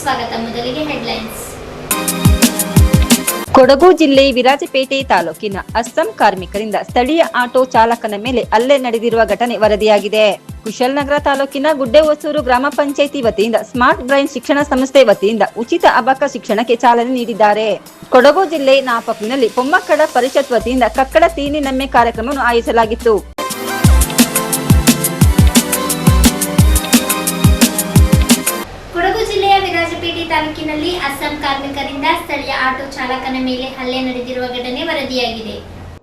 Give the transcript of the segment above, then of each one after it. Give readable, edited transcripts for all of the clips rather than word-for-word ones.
ಸ್ವಾಗತ. ಮೊದಲಿಗೆ ಹೆಡ್ಲೈನ್ಸ್. ಕೊಡಗು ಜಿಲ್ಲೆ ವಿರಾಜಪೇಟೆ ತಾಲೂಕಿನ ಅಸ್ಸಾಂ ಕಾರ್ಮಿಕರಿಂದ ಸ್ಥಳೀಯ ಆಟೋ ಚಾಲಕನ ಮೇಲೆ ಹಲ್ಲೆ ನಡೆದಿರುವ ಘಟನೆ ವರದಿಯಾಗಿದೆ. ಕುಶಾಲನಗರ ತಾಲೂಕಿನ ಗುಡ್ಡೆಹೊಸೂರು ಗ್ರಾಮ ಪಂಚಾಯಿತಿ ವತಿಯಿಂದ ಸ್ಮಾರ್ಟ್ ಬ್ರೈನ್ ಶಿಕ್ಷಣ ಸಂಸ್ಥೆ ವತಿಯಿಂದ ಉಚಿತ ಅಬಾಕ ಶಿಕ್ಷಣಕ್ಕೆ ಚಾಲನೆ ನೀಡಿದ್ದಾರೆ. ಕೊಡಗು ಜಿಲ್ಲೆ ನಾಪಕ್ಲಿನಲ್ಲಿ ಪೊಮ್ಮಕ್ಕಡ ಪರಿಷತ್ ವತಿಯಿಂದ ಕಕ್ಕಡ ತೀನಿ ನಮ್ಮೆ ಕಾರ್ಯಕ್ರಮವನ್ನು ಆಯೋಜಿಸಲಾಗಿತ್ತು. ಕೊಡಗು ಜಿಲ್ಲೆಯ ವಿರಾಜಪೇಟೆ ತಾಲೂಕಿನಲ್ಲಿ ಅಸ್ಸಾಂ ಕಾರ್ಮಿಕರಿಂದ ಸ್ಥಳೀಯ ಆಟೋ ಚಾಲಕನ ಮೇಲೆ ಹಲ್ಲೆ ನಡೆದಿರುವ ಘಟನೆ ವರದಿಯಾಗಿದೆ.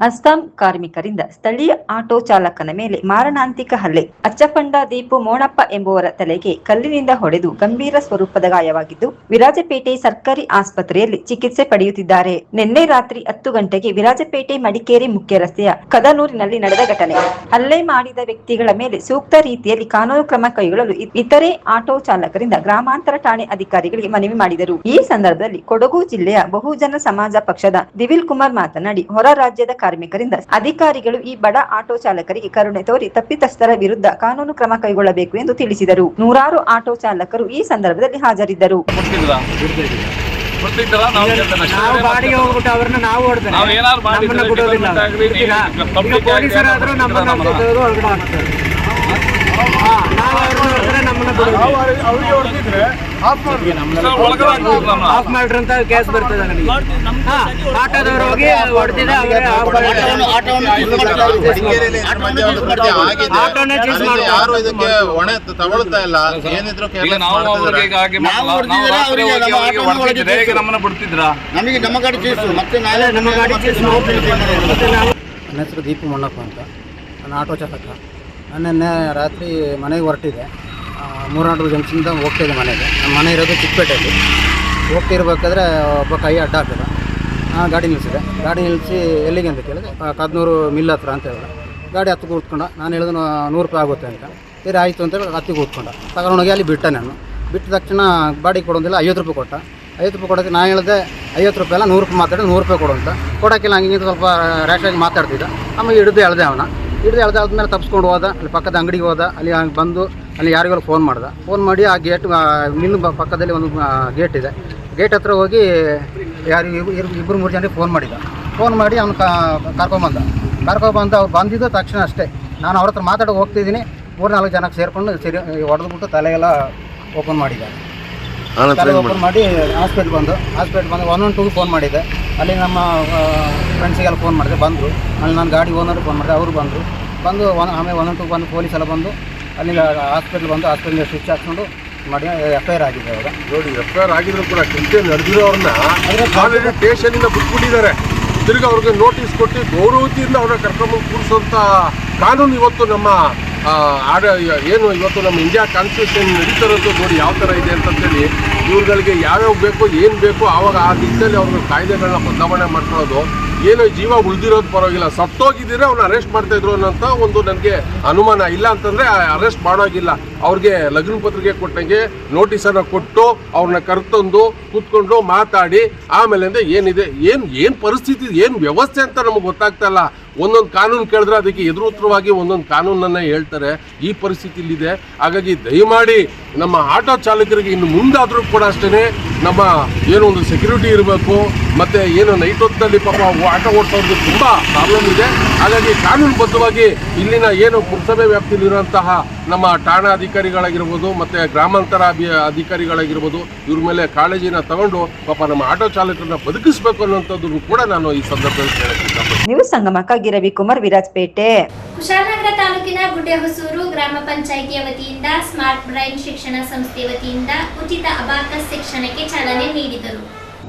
ಅಸ್ಸಾಂ ಕಾರ್ಮಿಕರಿಂದ ಸ್ಥಳೀಯ ಆಟೋ ಚಾಲಕನ ಮೇಲೆ ಮಾರಣಾಂತಿಕ ಹಲ್ಲೆ. ಅಚ್ಚಪಂಡ ದೀಪು ಮೋಣಪ್ಪ ಎಂಬುವರ ತಲೆಗೆ ಕಲ್ಲಿನಿಂದ ಹೊಡೆದು ಗಂಭೀರ ಸ್ವರೂಪದ ಗಾಯವಾಗಿದ್ದು ವಿರಾಜಪೇಟೆ ಸರ್ಕಾರಿ ಆಸ್ಪತ್ರೆಯಲ್ಲಿ ಚಿಕಿತ್ಸೆ ಪಡೆಯುತ್ತಿದ್ದಾರೆ. ನಿನ್ನೆ ರಾತ್ರಿ 10 ಗಂಟೆಗೆ ವಿರಾಜಪೇಟೆ ಮಡಿಕೇರಿ ಮುಖ್ಯ ರಸ್ತೆಯ ಕದನೂರಿನಲ್ಲಿ ನಡೆದ ಘಟನೆ. ಹಲ್ಲೆ ಮಾಡಿದ ವ್ಯಕ್ತಿಗಳ ಮೇಲೆ ಸೂಕ್ತ ರೀತಿಯಲ್ಲಿ ಕಾನೂನು ಕ್ರಮ ಕೈಗೊಳ್ಳಲು ಇತರೆ ಆಟೋ ಚಾಲಕರಿಂದ ಗ್ರಾಮಾಂತರ ಠಾಣೆ ಅಧಿಕಾರಿಗಳಿಗೆ ಮನವಿ ಮಾಡಿದರು. ಈ ಸಂದರ್ಭದಲ್ಲಿ ಕೊಡಗು ಜಿಲ್ಲೆಯ ಬಹುಜನ ಸಮಾಜ ಪಕ್ಷದ ದಿವಿಲ್ ಕುಮಾರ್ ಮಾತನಾಡಿ, ಹೊರ ರಾಜ್ಯದ ಕಾರ್ಮಿಕರಿಂದ ಅಧಿಕಾರಿಗಳು ಈ ಬಡ ಆಟೋ ಚಾಲಕರಿಗೆ ಕರುಣೆ ತೋರಿ ತಪ್ಪಿತಸ್ಥರ ವಿರುದ್ಧ ಕಾನೂನು ಕ್ರಮ ಕೈಗೊಳ್ಳಬೇಕು ಎಂದು ತಿಳಿಸಿದರು. ನೂರಾರು ಆಟೋ ಚಾಲಕರು ಈ ಸಂದರ್ಭದಲ್ಲಿ ಹಾಜರಿದ್ದರು. ಆಫ್ ಮಾಡ್ರಿ ಅಂತ ಕೇಸ್ ಬರ್ತದೆ. ಆಟೋದವರು ಹೋಗಿ ಹೊಡೆದಿದೆ, ಆಟೋನೇ ಚೀಸ್ ಮಾಡಿ ಯಾರು ಇದಕ್ಕೆ ಹೊಣೆ ತಗೊಳ್ತಾ ಇಲ್ಲ. ಏನಿದ್ರು ನಮ್ಮನ್ನ ಬಿಡ್ತಿದ್ರ, ನಮಗೆ ನಮ್ಮ ಗಾಡಿ ಚೀಸು ಮತ್ತೆ ನಾಳೆ ನಮ್ಮ ಗಾಡಿ ಚೀಸು. ನನ್ನ ಹೆಸರು ದೀಪು ಮಣ್ಣಪ್ಪ ಅಂತ, ನಾನು ಆಟೋ ಚಾಲಕ. ನಾನು ನಿನ್ನೆ ರಾತ್ರಿ ಮನೆಗೆ ಹೊರಟಿದೆ. ಮೂರ್ನಾಡು ಜಂಕ್ಷನ್ದ ಹೋಗ್ತಾಯಿದ್ದೆ ಮನೆಗೆ. ನಮ್ಮ ಮನೆ ಇರೋದು ಚಿಕ್ಕಪೇಟೆಯಲ್ಲಿ. ಹೋಗ್ತಿರ್ಬೇಕಾದ್ರೆ ಒಬ್ಬ ಕೈ ಅಡ್ಡ ಹಾಕಿದ. ನಾನು ಗಾಡಿ ನಿಲ್ಲಿಸಿದೆ. ಗಾಡಿ ನಿಲ್ಲಿಸಿ ಎಲ್ಲಿಗೆ ಅಂತ ಕೇಳಿದೆ. ಕದ್ನೂರು ಮಿಲ್ ಹತ್ರ ಅಂತ ಹೇಳಿದೆ. ಗಾಡಿ ಹತ್ತು ಕೂತ್ಕೊಂಡ. ನಾನು ಹೇಳಿದ್ರು 100 ರೂಪಾಯಿ ಆಗುತ್ತೆ ಅಂತ. ಸರಿ ಆಯಿತು ಅಂತೇಳಿ ಹತ್ತಿಗೆ ಕೂತ್ಕೊಂಡ. ತಗೊಂಡೋಗಿ ಅಲ್ಲಿ ಬಿಟ್ಟ. ನಾನು ಬಿಟ್ಟ ತಕ್ಷಣ ಬಾಡಿಗೆ ಕೊಡೋದಿಲ್ಲ, 50 ರೂಪಾಯಿ ಕೊಟ್ಟ. 50 ರೂಪಾಯಿ ಕೊಡೋಕ್ಕೆ ನಾನು ಹೇಳಿದೆ 50 ರೂಪಾಯಿ ಅಲ್ಲ 100 ರೂಪಾಯಿ ಮಾತಾಡಿ 100 ರೂಪಾಯಿ ಕೊಡು ಅಂತ. ಕೊಡೋಕ್ಕಿಲ್ಲ, ಹಂಗೆ ಸ್ವಲ್ಪ ರ್ಯಾಶಾಗಿ ಮಾತಾಡ್ತಿದ್ದ. ಆಮೇಲೆ ಹಿಡಿದು ಎಳ್ದೆ ಅವನ. ಆದ್ಮೇಲೆ ತಪ್ಪಿಸ್ಕೊಂಡು ಹೋದ. ಅಲ್ಲಿ ಪಕ್ಕದ ಅಂಗಡಿಗೆ ಹೋದ. ಅಲ್ಲಿ ಹಂಗೆ ಬಂದು ಅಲ್ಲಿ ಯಾರಿಗೂ ಫೋನ್ ಮಾಡ್ದೆ. ಫೋನ್ ಮಾಡಿ ಆ ಗೇಟ್ ಮಿಲ್ ಪಕ್ಕದಲ್ಲಿ ಒಂದು ಗೇಟ್ ಇದೆ. ಗೇಟ್ ಹತ್ರ ಹೋಗಿ ಇಬ್ಬರು 3 ಜನರಿಗೆ ಫೋನ್ ಮಾಡಿದ. ಫೋನ್ ಮಾಡಿ ಅವ್ನು ಕರ್ಕೊಂಬಂದ. ಅವ್ರು ಬಂದಿದ್ದು ತಕ್ಷಣ ಅಷ್ಟೇ ನಾನು ಅವ್ರ ಹತ್ರ ಮಾತಾಡೋಕೆ ಹೋಗ್ತಿದ್ದೀನಿ. 3-4 ಜನಕ್ಕೆ ಸೇರಿಕೊಂಡು ಹೊಡೆದ್ಬಿಟ್ಟು ತಲೆಗೆಲ್ಲ ಓಪನ್ ಮಾಡಿದ್ದಾರೆ. ತಲೆ ಓಪನ್ ಮಾಡಿ ಹಾಸ್ಪಿಟ್ಲ್ ಬಂದು 112 ಫೋನ್ ಮಾಡಿದ್ದೆ. ಅಲ್ಲಿ ನಮ್ಮ ಫ್ರೆಂಡ್ಸಿಗೆಲ್ಲ ಫೋನ್ ಮಾಡಿದೆ, ಬಂದರು. ಅಲ್ಲಿ ನಾನು ಗಾಡಿ ಓನರ್ಗೆ ಫೋನ್ ಮಾಡಿದೆ, ಅವರು ಬಂದು ಆಮೇಲೆ 112 ಬಂದು ಪೊಲೀಸ್ ಎಲ್ಲ ಬಂದು ಅಲ್ಲಿಂದ ಹಾಸ್ಪಿಟ್ಲ್ ಬಂದು ಹಾಸ್ಪಿಟ್ಲಿಗೆ ಸ್ವಿಚ್ ಹಾಕ್ಕೊಂಡು ಮಾಡಿ FIR ಆಗಿದೆ. ಅವಾಗ ನೋಡಿ, FIR ಆಗಿದ್ರು ಕೂಡ ಕೃತ್ಯ ನಡೆದಿರೋರನ್ನ ಆಲ್ರೆಡಿ ಸ್ಟೇಷನಿಂದ ಬಿಟ್ಬಿಟ್ಟಿದ್ದಾರೆ. ತಿರ್ಗಿ ಅವ್ರಿಗೆ ನೋಟಿಸ್ ಕೊಟ್ಟು ಗೌರವತಿಯಿಂದ ಅವ್ರನ್ನ ಕರ್ಕೊಂಡ್ಬಂದು ಕೂರಿಸುವಂಥ ಕಾನೂನು ಇವತ್ತು ನಮ್ಮ ಏನು ಇವತ್ತು ನಮ್ಮ ಇಂಡಿಯಾ ಕಾನ್ಸ್ಟಿಟ್ಯೂಷನ್ ನಡೀತಿರೋದು ನೋಡಿ ಯಾವ ಥರ ಇದೆ ಅಂತೇಳಿ. ಇವ್ರುಗಳಿಗೆ ಯಾವ್ಯಾವ ಬೇಕೋ ಏನು ಬೇಕೋ ಆವಾಗ ಆ ದಿಕ್ಕಲ್ಲಿ ಅವ್ರ ಕಾಯ್ದೆಗಳನ್ನ ಬದಲಾವಣೆ ಮಾಡ್ಕೊಳ್ಳೋದು. ಏನೋ ಜೀವ ಉಳಿದಿರೋದು ಪರವಾಗಿಲ್ಲ, ಸತ್ತೋಗಿದ್ದೀರಾ ಅವ್ರನ್ನ ಅರೆಸ್ಟ್ ಮಾಡ್ತಾಯಿದ್ರು ಅನ್ನೋಂಥ ಒಂದು ನನಗೆ ಅನುಮಾನ. ಇಲ್ಲ ಅಂತಂದರೆ ಅರೆಸ್ಟ್ ಮಾಡೋಗಿಲ್ಲ. ಅವ್ರಿಗೆ ಲಗ್ನ ಪತ್ರಿಕೆ ಕೊಟ್ಟಂಗೆ ನೋಟಿಸನ್ನು ಕೊಟ್ಟು ಅವ್ರನ್ನ ಕರೆತಂದು ಕೂತ್ಕೊಂಡು ಮಾತಾಡಿ ಆಮೇಲಿಂದ ಏನಿದೆ ಏನು ಪರಿಸ್ಥಿತಿ ಏನು ವ್ಯವಸ್ಥೆ ಅಂತ ನಮಗೆ ಗೊತ್ತಾಗ್ತಾ ಇಲ್ಲ. ಒಂದೊಂದು ಕಾನೂನು ಕೇಳಿದ್ರೆ ಅದಕ್ಕೆ ಎದುರುತ್ತರವಾಗಿ ಒಂದೊಂದು ಕಾನೂನನ್ನು ಹೇಳ್ತಾರೆ. ಈ ಪರಿಸ್ಥಿತಿಲಿದೆ. ಹಾಗಾಗಿ ದಯಮಾಡಿ ನಮ್ಮ ಆಟೋ ಚಾಲಕರಿಗೆ ಇನ್ನು ಮುಂದಾದರೂ ಕೂಡ ಅಷ್ಟೇ ನಮ್ಮ ಏನೋ ಒಂದು ಸೆಕ್ಯೂರಿಟಿ ಇರಬೇಕು. ಮತ್ತು ಏನು ನೈಟ್ ಹೊತ್ತಲ್ಲಿ ಪಾಪ ಆಟೋ ಓಡಿಸೋರಿಗೆ ತುಂಬ ಪ್ರಾಬ್ಲಮ್ ಇದೆ. ಹಾಗಾಗಿ ಕಾನೂನುಬದ್ಧವಾಗಿ ಇಲ್ಲಿನ ಏನು ಪುರಸಭೆ ವ್ಯಾಪ್ತಿಯಲ್ಲಿರುವಂತಹ ನಮ್ಮ ಠಾಣಾ ಅಧಿಕಾರಿಗಳಾಗಿರ್ಬೋದು ಮತ್ತು ಗ್ರಾಮಾಂತರ ಅಧಿಕಾರಿಗಳಾಗಿರ್ಬೋದು ಇವ್ರ ಮೇಲೆ ಕಾಳಜಿನ ತಗೊಂಡು ಪಾಪ ನಮ್ಮ ಆಟೋ ಚಾಲಕರನ್ನ ಬದುಕಿಸ್ಬೇಕು ಅನ್ನೋಂಥದ್ದು ಕೂಡ ನಾನು ಈ ಸಂದರ್ಭದಲ್ಲಿ ಹೇಳಕ್ಕೆ ನ್ಯೂಸ್ ಸಂಗಮಕ್ಕಾಗಿ ರವಿಕುಮಾರ್, ವಿರಾಜಪೇಟೆ. ಕುಶಾಲನಗರ ತಾಲೂಕಿನ ಗುಡ್ಡೆಹೊಸೂರು ಗ್ರಾಮ ಪಂಚಾಯಿತಿಯ ವತಿಯಿಂದ ಸ್ಮಾರ್ಟ್ ಬ್ರೈನ್ ಶಿಕ್ಷಣ ಸಂಸ್ಥೆ ವತಿಯಿಂದ ಉಚಿತ ಅಬಾಕಸ್ ಶಿಕ್ಷಣಕ್ಕೆ ಚಾಲನೆ ನೀಡಿದರು.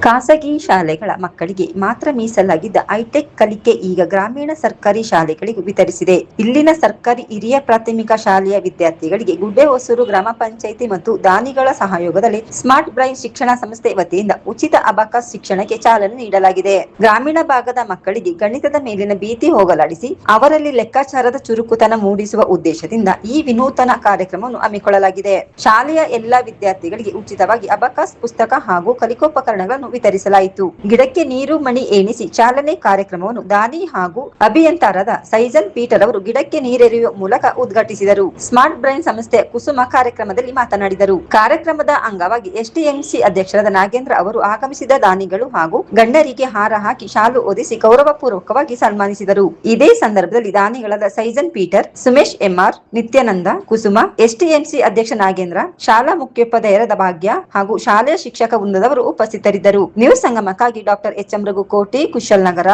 ಖಾಸಗಿ ಶಾಲೆಗಳ ಮಕ್ಕಳಿಗೆ ಮಾತ್ರ ಮೀಸಲಾಗಿದ್ದ ಹೈಟೆಕ್ ಕಲಿಕೆ ಈಗ ಗ್ರಾಮೀಣ ಸರ್ಕಾರಿ ಶಾಲೆಗಳಿಗೂ ವಿತರಿಸಿದೆ. ಇಲ್ಲಿನ ಸರ್ಕಾರಿ ಹಿರಿಯ ಪ್ರಾಥಮಿಕ ಶಾಲೆಯ ವಿದ್ಯಾರ್ಥಿಗಳಿಗೆ ಗುಡ್ಡೆಹೊಸೂರು ಗ್ರಾಮ ಪಂಚಾಯಿತಿ ಮತ್ತು ದಾನಿಗಳ ಸಹಯೋಗದಲ್ಲಿ ಸ್ಮಾರ್ಟ್ ಬ್ರೈನ್ ಶಿಕ್ಷಣ ಸಂಸ್ಥೆ ವತಿಯಿಂದ ಉಚಿತ ಅಬಾಕಸ್ ಶಿಕ್ಷಣಕ್ಕೆ ಚಾಲನೆ ನೀಡಲಾಗಿದೆ. ಗ್ರಾಮೀಣ ಭಾಗದ ಮಕ್ಕಳಿಗೆ ಗಣಿತದ ಮೇಲಿನ ಭೀತಿ ಹೋಗಲಾಡಿಸಿ ಅವರಲ್ಲಿ ಲೆಕ್ಕಾಚಾರದ ಚುರುಕುತನ ಮೂಡಿಸುವ ಉದ್ದೇಶದಿಂದ ಈ ವಿನೂತನ ಕಾರ್ಯಕ್ರಮವನ್ನು ಹಮ್ಮಿಕೊಳ್ಳಲಾಗಿದೆ. ಶಾಲೆಯ ಎಲ್ಲಾ ವಿದ್ಯಾರ್ಥಿಗಳಿಗೆ ಉಚಿತವಾಗಿ ಅಬಾಕಸ್ ಪುಸ್ತಕ ಹಾಗೂ ಕಲಿಕೋಪಕರಣಗಳನ್ನು ಸಸಿಗಳನ್ನು ವಿತರಿಸಲಾಯಿತು. ಗಿಡಕ್ಕೆ ನೀರು ಮಣಿ ಎಣಿಸಿ ಚಾಲನೆ ಕಾರ್ಯಕ್ರಮವನ್ನು ದಾನಿ ಹಾಗೂ ಅಭಿಯಂತರಾದ ಸೈಜನ್ ಪೀಟರ್ ಅವರು ಗಿಡಕ್ಕೆ ನೀರೆರೆಯುವ ಮೂಲಕ ಉದ್ಘಾಟಿಸಿದರು. ಸ್ಮಾರ್ಟ್ ಬ್ರೈನ್ ಸಂಸ್ಥೆಯ ಕುಸುಮ ಕಾರ್ಯಕ್ರಮದಲ್ಲಿ ಮಾತನಾಡಿದರು. ಕಾರ್ಯಕ್ರಮದ ಅಂಗವಾಗಿ ಎಸ್ಟಿಎಂಸಿ ಅಧ್ಯಕ್ಷರಾದ ನಾಗೇಂದ್ರ ಅವರು ಆಗಮಿಸಿದ ದಾನಿಗಳು ಹಾಗೂ ಗಣ್ಯರಿಗೆ ಹಾರ ಹಾಕಿ ಶಾಲು ಹೊದಿಸಿ ಗೌರವಪೂರ್ವಕವಾಗಿ ಸನ್ಮಾನಿಸಿದರು. ಇದೇ ಸಂದರ್ಭದಲ್ಲಿ ದಾನಿಗಳಾದ ಸೈಜನ್ ಪೀಟರ್, ಸುಮೇಶ್ ಎಂಆರ್, ನಿತ್ಯಾನಂದ, ಕುಸುಮ, ಎಸ್ಟಿಎಂಸಿ ಅಧ್ಯಕ್ಷ ನಾಗೇಂದ್ರ, ಶಾಲಾ ಮುಖ್ಯೋಪಾಧ್ಯಾಯರಾದ ಭಾಗ್ಯ ಹಾಗೂ ಶಾಲೆಯ ಶಿಕ್ಷಕ ವೃಂದದವರು ಉಪಸ್ಥಿತರಿದ್ದರು. ನ್ಯೂಸ್ ಸಂಗಮಕ್ಕಾಗಿ doctor H M Raghukoti, Kushalnagar.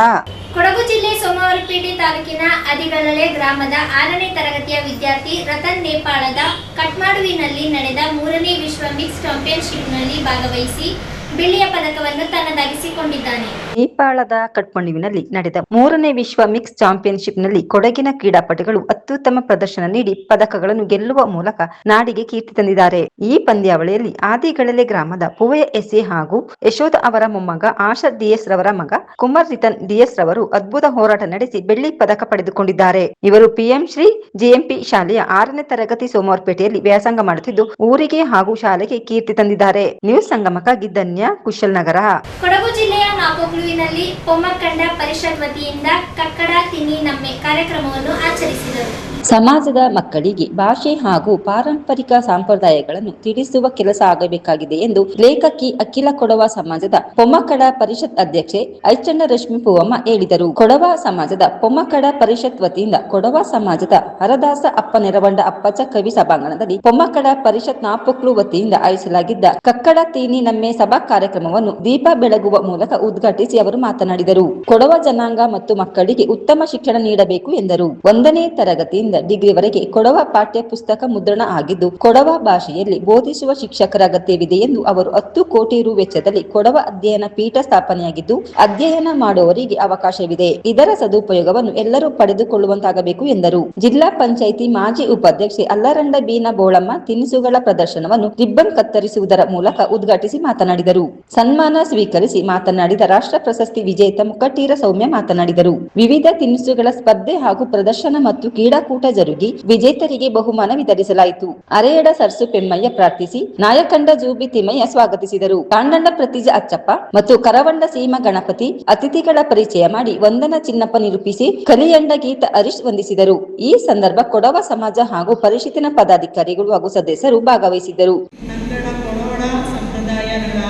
Kodagu ಜಿಲ್ಲೆ ಸೋಮವಾರಪೇಟೆ ತಾಲೂಕಿನ ಅದಿಗಳಲೆ ಗ್ರಾಮದ 6ನೇ ತರಗತಿಯ ವಿದ್ಯಾರ್ಥಿ ರತನ್ ನೇಪಾಳದ ಕಟ್ಮಾಡುವಿನಲ್ಲಿ ನಡೆದ 3ನೇ ವಿಶ್ವ ಮಿಕ್ಸ್ ಚಾಂಪಿಯನ್ಶಿಪ್ನಲ್ಲಿ ಭಾಗವಹಿಸಿ ಬೆಳ್ಳಿಯ ಪದಕವನ್ನು ತನ್ನದಾಗಿಸಿಕೊಂಡಿದ್ದಾನೆ. ನೇಪಾಳದ ಕಟ್ಮಂಡುವಿನಲ್ಲಿ ನಡೆದ 3ನೇ ವಿಶ್ವ ಮಿಕ್ಸ್ ಚಾಂಪಿಯನ್ಶಿಪ್ನಲ್ಲಿ ಕೊಡಗಿನ ಕ್ರೀಡಾಪಟುಗಳು ಅತ್ಯುತ್ತಮ ಪ್ರದರ್ಶನ ನೀಡಿ ಪದಕಗಳನ್ನು ಗೆಲ್ಲುವ ಮೂಲಕ ನಾಡಿಗೆ ಕೀರ್ತಿ ತಂದಿದ್ದಾರೆ. ಈ ಪಂದ್ಯಾವಳಿಯಲ್ಲಿ ಆದಿಗಳಲೆ ಗ್ರಾಮದ ಪೂವಯ್ಯ ಎಸ್ಎ ಹಾಗೂ ಯಶೋಧ ಅವರ ಮೊಮ್ಮಗ ಆಶಾ ಡಿಎಸ್ ರವರ ಮಗ ಕುಮಾರ್ ರಿತನ್ ಡಿಎಸ್ ರವರು ಅದ್ಭುತ ಹೋರಾಟ ನಡೆಸಿ ಬೆಳ್ಳಿ ಪದಕ ಪಡೆದುಕೊಂಡಿದ್ದಾರೆ. ಇವರು ಪಿಎಂ ಶ್ರೀ ಜಿಎಂಪಿ ಶಾಲೆಯ 6ನೇ ತರಗತಿ ಸೋಮವಾರಪೇಟೆಯಲ್ಲಿ ವ್ಯಾಸಂಗ ಮಾಡುತ್ತಿದ್ದು ಊರಿಗೆ ಹಾಗೂ ಶಾಲೆಗೆ ಕೀರ್ತಿ ತಂದಿದ್ದಾರೆ. ನ್ಯೂಸ್ ಸಂಗಮಕ್ಕಾಗಿ ಧನ್ಯ, ಕುಶಾಲನಗರ. ಕೊಡಗು ಜಿಲ್ಲೆಯ ನಾಪೋಕ್ಲುವಿನಲ್ಲಿ ಪೊಮ್ಮಕ್ಕಂಡ ಪರಿಷತ್ ವತಿಯಿಂದ ಕಕ್ಕಡ ತಿನ್ನಿ ನಮ್ಮೆ ಕಾರ್ಯಕ್ರಮವನ್ನು ಆಚರಿಸಿದರು. ಸಮಾಜದ ಮಕ್ಕಳಿಗೆ ಭಾಷೆ ಹಾಗೂ ಪಾರಂಪರಿಕ ಸಂಪ್ರದಾಯಗಳನ್ನು ತಿಳಿಸುವ ಕೆಲಸ ಆಗಬೇಕಾಗಿದೆ ಎಂದು ಲೇಖಕಿ ಅಖಿಲ ಕೊಡವ ಸಮಾಜದ ಪೊಮ್ಮಕ್ಕಡ ಪರಿಷತ್ ಅಧ್ಯಕ್ಷೆ ಐಚಣ್ಣ ರಶ್ಮಿ ಪೂವಮ್ಮ ಹೇಳಿದರು. ಕೊಡವ ಸಮಾಜದ ಪೊಮ್ಮಕ್ಕಡ ಪರಿಷತ್ ವತಿಯಿಂದ ಕೊಡವ ಸಮಾಜದ ಹರದಾಸ ಅಪ್ಪ ನೆರವಂಡ ಅಪ್ಪಚ್ಚ ಕವಿ ಸಭಾಂಗಣದಲ್ಲಿ ಪೊಮ್ಮಕ್ಕಡ ಪರಿಷತ್ ನಾಪೊಕ್ಲು ವತಿಯಿಂದ ಆಯೋಜಿಸಲಾಗಿದ್ದ ಕಕ್ಕಡ ತೀನಿ ನಮ್ಮೆ ಸಭಾ ಕಾರ್ಯಕ್ರಮವನ್ನು ದೀಪ ಬೆಳಗುವ ಮೂಲಕ ಉದ್ಘಾಟಿಸಿ ಅವರು ಮಾತನಾಡಿದರು. ಕೊಡವ ಜನಾಂಗ ಮತ್ತು ಮಕ್ಕಳಿಗೆ ಉತ್ತಮ ಶಿಕ್ಷಣ ನೀಡಬೇಕು ಎಂದರು. 1ನೇ ತರಗತಿಯಿಂದ ಡಿಗ್ರಿವರೆಗೆ ಕೊಡವ ಪಾಠ್ಯ ಪುಸ್ತಕ ಮುದ್ರಣ ಆಗಿದ್ದು ಕೊಡವ ಭಾಷೆಯಲ್ಲಿ ಬೋಧಿಸುವ ಶಿಕ್ಷಕರ ಅಗತ್ಯವಿದೆ ಎಂದು ಅವರು 10 ಕೋಟಿ ರು ವೆಚ್ಚದಲ್ಲಿ ಕೊಡವ ಅಧ್ಯಯನ ಪೀಠ ಸ್ಥಾಪನೆಯಾಗಿದ್ದು ಅಧ್ಯಯನ ಮಾಡುವವರಿಗೆ ಅವಕಾಶವಿದೆ. ಇದರ ಸದುಪಯೋಗವನ್ನು ಎಲ್ಲರೂ ಪಡೆದುಕೊಳ್ಳುವಂತಾಗಬೇಕು ಎಂದರು. ಜಿಲ್ಲಾ ಪಂಚಾಯಿತಿ ಮಾಜಿ ಉಪಾಧ್ಯಕ್ಷೆ ಅಲ್ಲರಂಡ ಬೀನ ಬೋಳಮ್ಮ ತಿನಿಸುಗಳ ಪ್ರದರ್ಶನವನ್ನು ರಿಬ್ಬನ್ ಕತ್ತರಿಸುವುದರ ಮೂಲಕ ಉದ್ಘಾಟಿಸಿ ಮಾತನಾಡಿದರು. ಸನ್ಮಾನ ಸ್ವೀಕರಿಸಿ ಮಾತನಾಡಿದ ರಾಷ್ಟ್ರ ಪ್ರಶಸ್ತಿ ವಿಜೇತ ಮುಕಟೀರ ಸೌಮ್ಯ ಮಾತನಾಡಿದರು. ವಿವಿಧ ತಿನಿಸುಗಳ ಸ್ಪರ್ಧೆ ಹಾಗೂ ಪ್ರದರ್ಶನ ಮತ್ತು ಕ್ರೀಡಾಕೂಟ ಜರುಗಿ ವಿಜೇತರಿಗೆ ಬಹುಮಾನ ವಿತರಿಸಲಾಯಿತು. ಅರೆಯಡ ಸರ್ಸು ಪೆಮ್ಮಯ್ಯ ಪ್ರಾರ್ಥಿಸಿ, ನಾಯಕಂಡ ಜೂಬಿ ತಿಮ್ಮಯ್ಯ ಸ್ವಾಗತಿಸಿದರು. ಕಾಂಡಂಡ ಪ್ರತಿಜ ಅಚ್ಚಪ್ಪ ಮತ್ತು ಕರವಂಡ ಸೀಮಾ ಗಣಪತಿ ಅತಿಥಿಗಳ ಪರಿಚಯ ಮಾಡಿ ವಂದನ ಚಿನ್ನಪ್ಪ ನಿರೂಪಿಸಿ ಕಲಿಯಂಡ ಗೀತ ಹರೀಶ್ ವಂದಿಸಿದರು. ಈ ಸಂದರ್ಭ ಕೊಡವ ಸಮಾಜ ಹಾಗೂ ಪರಿಷತ್ತಿನ ಪದಾಧಿಕಾರಿಗಳು ಹಾಗೂ ಸದಸ್ಯರು ಭಾಗವಹಿಸಿದ್ದರು.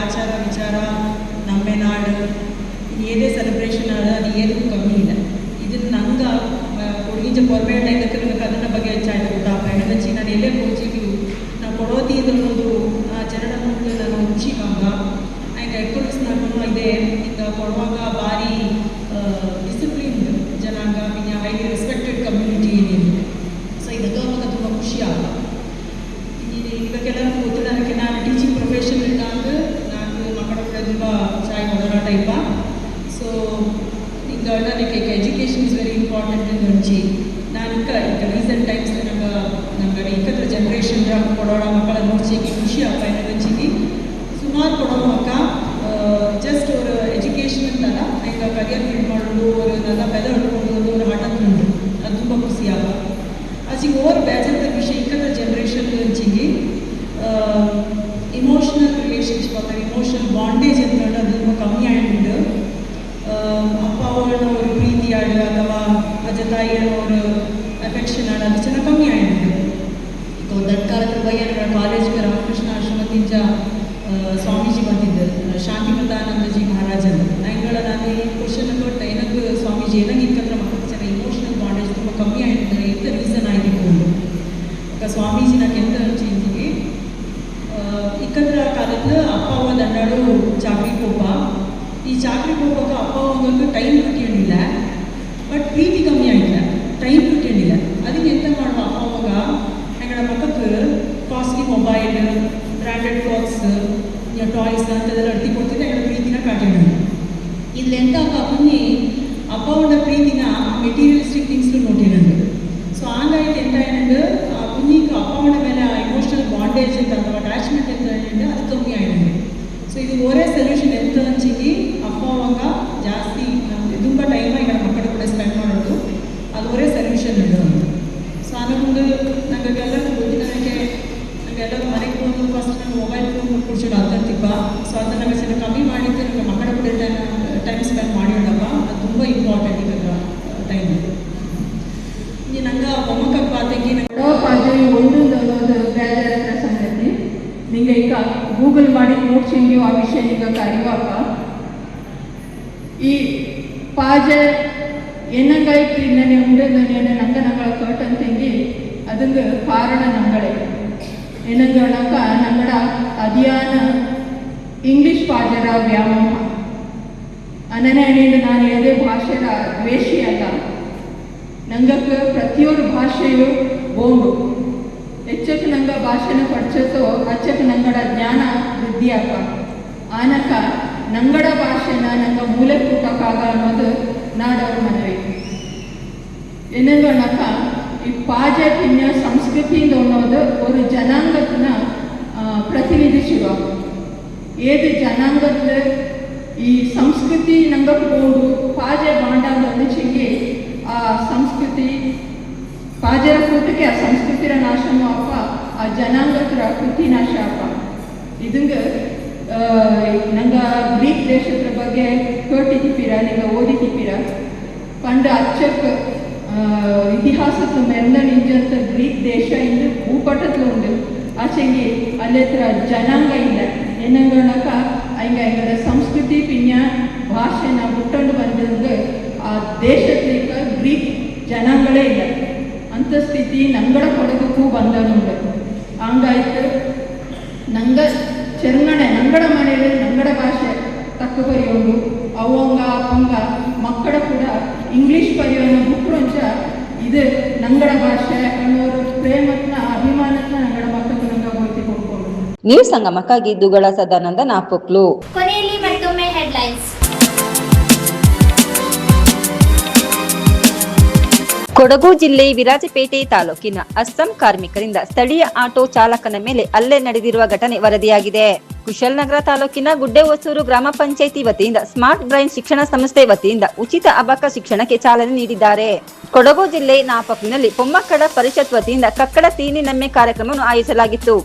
ಆಚಾರ ವಿಚಾರ ನಮ್ಮ ನಾಡು ಏನೇ ಸೆಲೆಬ್ರೇಷನ್ ಆದ ಅದು ಏನೂ ಕಮ್ಮಿ ಇಲ್ಲ. ಇದನ್ನು ನಂಗೆ ಕೊಡಗಿಂಚ ಗೌರ್ಮೆಂಟ್ ಐದಕ್ಕೆ ಅದನ್ನ ಬಗ್ಗೆ ಹೆಚ್ಚಾಯ್ತು ಗೊತ್ತಾಪ ಎಣ್ಣೆ ನಾನು ಎಲ್ಲೇ ಕೋಚಿಗೂ ನಾವು ಕೊಡೋತಿ ಇದೊಂದು ಜನರನ್ನು ನಾನು ಹುಚ್ಚಿಕಾಗ ಆ್ಯಂಡ್ ಎಕ್ಕೊಳಿಸ್ ನಾನು ಇದೆ ಈಗ ಕೊಡುವಾಗ ಭಾರಿ ಡಿಸಿಪ್ಲಿನ್ ಜನಾಂಗ പിന്നെ ಹೈಲಿ ರೆಸ್ಪೆಕ್ಟೆಡ್ ಕಮ್ಯುನಿಟಿ ಏನಿದೆ. ಸೊ ಇದಕ್ಕೆ ಅವಾಗ ತುಂಬ ಖುಷಿ ಆಗ ಈಗ ಕೆಲವು ಗೊತ್ತಿಡೋದಕ್ಕೆ ನಾನು ಟೀಚಿಂಗ್ ಪ್ರೊಫೆಷನ್ ಇಟ್ಟಾಂದು ನಾನು ಮಕ್ಕಳ ಕೂಡ ತುಂಬ ಚಾಯ್ ಮಾಡೋಣ ಟೈಪ. ಸೊ ಈಗ ನನಗೆ ಎಜುಕೇಷನ್ ಇಸ್ ವೆರಿ ಇಂಪಾರ್ಟೆಂಟ್ ಅಂತ ಹಂಚಿ ನಾನು ಈಗ ರೀಸೆಂಟ್ ಟೈಮ್ಸ್ ನಮ್ಗೆ ಇಕ್ಕತ್ರ ಜನ್ರೇಷನ್ ಕೊಡೋಣ ಮಕ್ಕಳ ನೋಡ್ಸಿಗೆ ಖುಷಿ ಅಪ್ಪ ಹಂಚಿಗೆ ಸುಮಾರು ಕೊಡೋಣ ಮಕ್ಕ ಜಸ್ಟ್ ஒரு ಎಜುಕೇಷನ್ ಅಂತಲ್ಲ ಈಗ ಕರಿಯರ್ ಬಿಲ್ಡ್ ಮಾಡೋದು ஒரு நல்ல ಬೆಲೆ ಹೊಡ್ಕೊಂಡು ஒரு ಹಠ ಅದು ತುಂಬ ಖುಷಿ ಆಗ ಆಚೆಗೆ ಓವರ್ ಬೇಜಾರದ ವಿಷಯ ಇಕ್ಕತ್ರ ಜನ್ರೇಷನ್ ಹಂಚಿಗೆ ಇಮೋಷನಲ್ ರಿಲೇಷನ್ಶಿಪ್ ಅಥವಾ ಇಮೋಷನಲ್ ಬಾಂಡೇಜ್ ಅಂತ ಅದು ತುಂಬ ಕಮ್ಮಿ ಆಗಿದೆ. ಅಪ್ಪ ಅವರನ್ನ ஒரு ಪ್ರೀತಿ ಆಡ ಅಥವಾ ಅಜ್ಜ ತಾಯಿಯ ஒரு ಅಫೆಕ್ಷನ್ ಆಡ ಅದು ಚೆನ್ನಾಗಿ ಕಮ್ಮಿ ಆಗಿದೆ. ಈಗ ದೊಡ್ಡ ಕಾಲದ ಬಗ್ಗೆ ಕಾಲೇಜ್ಗೆ ರಾಮಕೃಷ್ಣ ಆಶ್ರಮದಿಂದ ಸ್ವಾಮೀಜಿ ಬಂದಿದ್ದರು, ಶಾಂತಿಮತಾನಂದಜಿ ಮಹಾರಾಜರು. ನಾನು ಈ ಕ್ವಶನ್ ಕೊಟ್ಟು ಏನಕ್ಕೆ ಸ್ವಾಮೀಜಿ ಏನಾಗಿ ಇಕ್ಕತ್ರ ಮಕ್ಕಳು ಚೆನ್ನಾಗಿ ಇಮೋಷನಲ್ ಬಾಂಡೇಜ್ ತುಂಬ ಕಮ್ಮಿ ಆಗಿದ್ದಾರೆ ಎಂತ ರೀಸನ್ ಆಗಿರ್ಬೋದು. ಈಗ ಸ್ವಾಮೀಜಿ నాకు ఎంత వచ్చింది ಇಕ್ಕತ್ರ ಕಾಲದ ಅಪ್ಪ ಅವ್ವ ದಂಡಾಡು ಚಾಕ್ರಿ ಕೋಪ ಈ ಚಾಕ್ರಿ ಕೋಪಕ್ಕೆ ಅಪ್ಪ ಅವ್ವಂಗೆ ಟೈಮ್ ಬಿಟ್ಟಿರಲಿಲ್ಲ, ಬಟ್ ಪ್ರೀತಿ ಕಮ್ಮಿ ಆಗಿಲ್ಲ, ಟೈಮ್ ಬಿಟ್ಟಿರಲಿಲ್ಲ. ಅದಕ್ಕೆ ಎಂತ ಮಾಡುವ ಅಪ್ಪ ಅವಾಗ ಎಂಗಡ ಮಕ್ಕಕ್ಕೆ costly mobile, branded clothes, toys ಅಂತದೆಲ್ಲ ಅಡ್ತಿ ಕೊಡ್ತಿದ್ದೆ ಎಂಗಡ ಪ್ರೀತಿನ ಕಾಟಿದ್ರು. ಇದ್ರಲ್ಲಿ ಎಂತ ಕುഞ്ഞി ಅಪ್ಪ ಅವನ ಪ್ರೀತಿನ ಮೆಟೀರಿಯಲಿಸ್ಟಿಕ್ ಥಿಂಗ್ಸ್ ನೋಟಿರಂದು. ಸೊ ಹಂಗಾಯ್ತು ಎಂತ ಏನಂದ್ರೆ ಆ ಕುഞ്ഞിಗೆ ಅಪ್ಪ ಅವನ ಮೇಲೆ ಆ ಇಮೋಷನಲ್ ಬಾಂಡೇಜ್ ಅಂತ ಅಥವಾ ಅಟ್ಯಾಚ್ಮೆಂಟ್ ಅಂತ ಹೇಳಿದ್ರೆ ಅದು ಕಮ್ಮಿ ಆಗಿದೆ. ಸೊ ಇದು ಒರೇ ಸೊಲ್ಯೂಷನ್ ಎಂತ ಹಂಚಿಗೆ ಅಪ್ಪ ಅವಾಗ ಜಾಸ್ತಿ ಇದು ಅಪ್ಪ ಈ ಪಾಜೆ ಏನಂಗಾಯ್ತು ಇನ್ನೇ ಉಂಡೆಂದೇನೆ ನಂಗಳ ಕರ್ಟನ್ ತೆಂಗಿ ಅದಂಗೆ ಕಾರಣ ನಂಗಳೇ ಏನಂಗಳಕ ನಂಗಡ ಅದಿಯಾನ ಇಂಗ್ಲಿಷ್ ಪಾಜರ ವ್ಯಾಮೋಹ ಅನ್ನನೇ ನಾನು ಯಾವುದೇ ಭಾಷೆಯ ದ್ವೇಷಿ ಅಲ್ಲ ನಂಗಕ್ಕೆ ಪ್ರತಿಯೊಂದು ಭಾಷೆಯು ಬೋಂಡು ಹೆಚ್ಚಕ್ಕೆ ನಂಗೆ ಭಾಷೆನ ಪಡ್ಸೋ ಅಚ್ಚಕ್ಕೆ ನಂಗಡ ಜ್ಞಾನ ವೃದ್ಧಿಯಾಕ ಆನಕ ನಂಗಡ ಭಾಷೆನ ನಂಗೆ ಮೂಲೆ ಕೂಟಕ್ಕಾಗ ಅನ್ನೋದು ನಾಡವ್ರ ಮನವಿ ಏನಂಗಳಕ ಈ ಪಾಜೆ ಪಿನ್ಯ ಸಂಸ್ಕೃತಿಯಿಂದ ಅನ್ನೋದು ಒಂದು ಜನಾಂಗತನ ಪ್ರತಿನಿಧಿಸುವ ಏದು ಜನಾಂಗದ ಈ ಸಂಸ್ಕೃತಿ ನಂಗೆ ಬೋಂಡು ಪಾಜೆ ಬಾಂಡ ಚೆಂಗಿ ಆ ಸಂಸ್ಕೃತಿ ಪಾಜರ ಕೂಟಕ್ಕೆ ಆ ಸಂಸ್ಕೃತಿರ ನಾಶನೂ ಅಪ್ಪ ಆ ಜನಾಂಗತರ ಕೃತಿ ನಾಶ ಅಪ್ಪ ಇದಂಗೆ ನಂಗೆ ಗ್ರೀಕ್ ದೇಶದ ಬಗ್ಗೆ ಕೇಳಿತಿಪ್ಪೀರ ನಿಂಗೆ ಓದಿತಿಪ್ಪೀರ ಪಂಡ ಅಚ್ಚಕ್ಕೆ ಇತಿಹಾಸದ ಮೆರ್ನಣಿಂಜಂತ ಗ್ರೀಕ್ ದೇಶ ಇಂದು ಭೂಪಟದಲ್ಲಿ ಉಂಡು ಆಚೆಗೆ ಅಲ್ಲಿ ಹತ್ರ ಜನಾಂಗ ಇಲ್ಲ ಏನಂಗಳಕ ಹಂಗದ ಸಂಸ್ಕೃತಿ ಪಿನ್ಯ ಭಾಷೆನ ಹುಟ್ಟಂಡು ಬಂದಂಗೆ ಆ ದೇಶದ ಗ್ರೀಕ್ ಜನಾಂಗಳೇ ಇಲ್ಲ ಅಂಥ ಸ್ಥಿತಿ ನಂಗಡ ಕೊಡಗಕ್ಕೂ ಬಂದನುಂಡು ಹಂಗಾಯ್ತು ನಂಗ ಚೆರ್ಗಣೆ ನಂಗಡ ಮನೆಯಲ್ಲಿ ನಂಗಡ ಭಾಷೆ ತಕ್ಕ ಬರೆಯೋದು ಅವಂಗ ಅಪ್ಪಂಗ ಮಕ್ಕಳ ಕೂಡ ಇಂಗ್ಲೀಷ್ ಬರೆಯೋನ ಬುಕ್ರಂಚ ಇದು ನಂಗಡ ಭಾಷೆ ಅನ್ನೋರು ಪ್ರೇಮತ್ನ ಅಭಿಮಾನತ್ನ ನಂಗಡ ಮಕ್ಕಳು ನಂಗೆ ಗೊತ್ತಿ ಕೊಡ್ಕೊಂಡು ನ್ಯೂಸ್ ಸಂಗಮಕ್ಕಾಗಿ ದುಗಳ ಸದಾನಂದ ನಾಪೊಕ್ಲು. ಕೊನೆಯಲ್ಲಿ ಮತ್ತೊಮ್ಮೆ ಹೆಡ್ಲೈನ್ಸ್. ಕೊಡಗು ಜಿಲ್ಲೆ ವಿರಾಜಪೇಟೆ ತಾಲೂಕಿನ ಅಸ್ಸಾಂ ಕಾರ್ಮಿಕರಿಂದ ಸ್ಥಳೀಯ ಆಟೋ ಚಾಲಕನ ಮೇಲೆ ಹಲ್ಲೆ ನಡೆದಿರುವ ಘಟನೆ ವರದಿಯಾಗಿದೆ. ಕುಶಾಲನಗರ ತಾಲೂಕಿನ ಗುಡ್ಡೆಹೊಸೂರು ಗ್ರಾಮ ಪಂಚಾಯಿತಿ ವತಿಯಿಂದ ಸ್ಮಾರ್ಟ್ ಬ್ರೈನ್ ಶಿಕ್ಷಣ ಸಂಸ್ಥೆ ವತಿಯಿಂದ ಉಚಿತ ಅಬಕ ಶಿಕ್ಷಣಕ್ಕೆ ಚಾಲನೆ ನೀಡಿದ್ದಾರೆ. ಕೊಡಗು ಜಿಲ್ಲೆ ನಾಪಕ್ಲಿನಲ್ಲಿ ಪೊಮ್ಮಕ್ಕಡ ಪರಿಷತ್ ವತಿಯಿಂದ ಕಕ್ಕಡ ತೀನಿ ನಮ್ಮೆ ಕಾರ್ಯಕ್ರಮವನ್ನು ಆಯೋಜಿಸಲಾಗಿತ್ತು.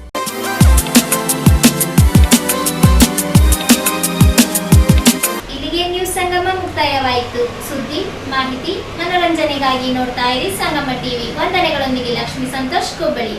ಸಂಗಮ ಮುಕ್ತಾಯವಾಯಿತು. ಸುದ್ದಿ, ಮಾಹಿತಿ, ಮನೋರಂಜನೆಗಾಗಿ ನೋಡ್ತಾ ಇರಿ ಸಂಗಮ ಟಿವಿ. ವಂದನೆಗಳೊಂದಿಗೆ ಲಕ್ಷ್ಮೀ ಸಂತೋಷ್ ಕೊಬ್ಬಳಿ.